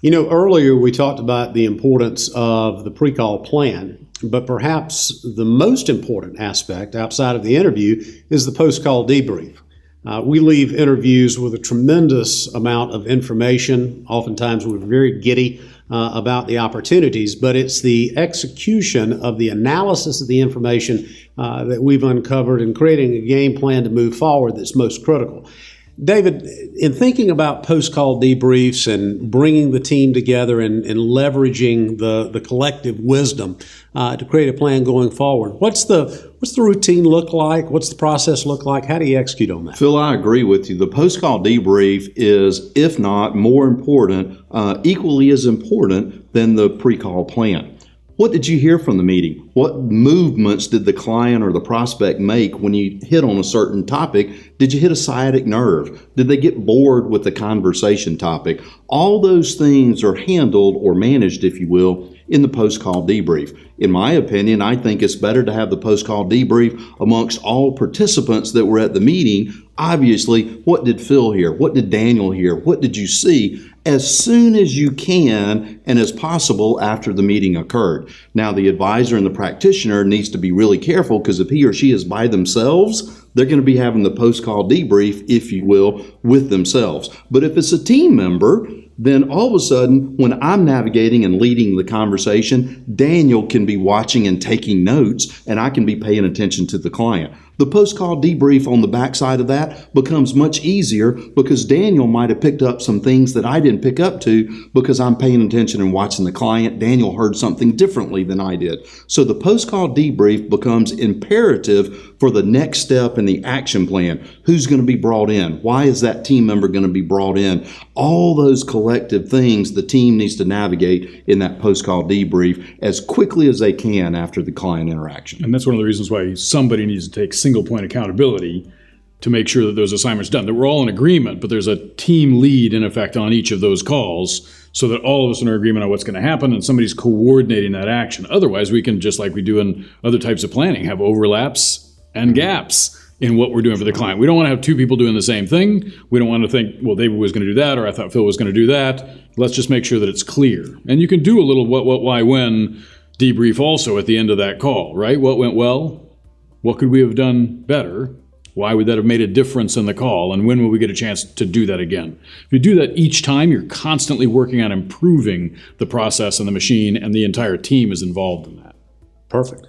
Earlier we talked about the importance of the pre-call plan, but perhaps the most important aspect outside of the interview is the post-call debrief. We leave interviews with a tremendous amount of information. Oftentimes we're very giddy about the opportunities, but it's the execution of the analysis of the information that we've uncovered and creating a game plan to move forward that's most critical. David, in thinking about post-call debriefs and bringing the team together and leveraging the collective wisdom to create a plan going forward, what's the routine look like? What's the process look like? How do you execute on that? Phil, I agree with you. The post-call debrief is, if not more important, equally as important than the pre-call plan. What did you hear from the meeting? What movements did the client or the prospect make when you hit on a certain topic? Did you hit a sciatic nerve? Did they get bored with the conversation topic? All those things are handled or managed, if you will, in the post-call debrief. In my opinion, I think it's better to have the post-call debrief amongst all participants that were at the meeting. Obviously, what did Phil hear? What did Daniel hear? What did you see? As soon as you can and as possible after the meeting occurred. Now, the advisor and the practitioner needs to be really careful, because if he or she is by themselves, they're going to be having the post-call debrief, if you will, with themselves. But if it's a team member, then all of a sudden, when I'm navigating and leading the conversation, Daniel can be watching and taking notes, and I can be paying attention to the client. The post-call debrief on the backside of that becomes much easier, because Daniel might have picked up some things that I didn't pick up to because I'm paying attention and watching the client. Daniel heard something differently than I did. So the post-call debrief becomes imperative for the next step in the action plan. Who's going to be brought in? Why is that team member going to be brought in? All those collective things the team needs to navigate in that post-call debrief as quickly as they can after the client interaction. And that's one of the reasons why somebody needs to take single point accountability to make sure that those assignments are done. That we're all in agreement, but there's a team lead in effect on each of those calls, so that all of us are in agreement on what's going to happen and somebody's coordinating that action. Otherwise, we can, just like we do in other types of planning, have overlaps and gaps in what we're doing for the client. We don't want to have two people doing the same thing. We don't want to think, well, David was going to do that, or I thought Phil was going to do that. Let's just make sure that it's clear. And you can do a little what, why, when debrief also at the end of that call, right? What went well? What could we have done better? Why would that have made a difference in the call? And when will we get a chance to do that again? If you do that each time, you're constantly working on improving the process and the machine, and the entire team is involved in that. Perfect.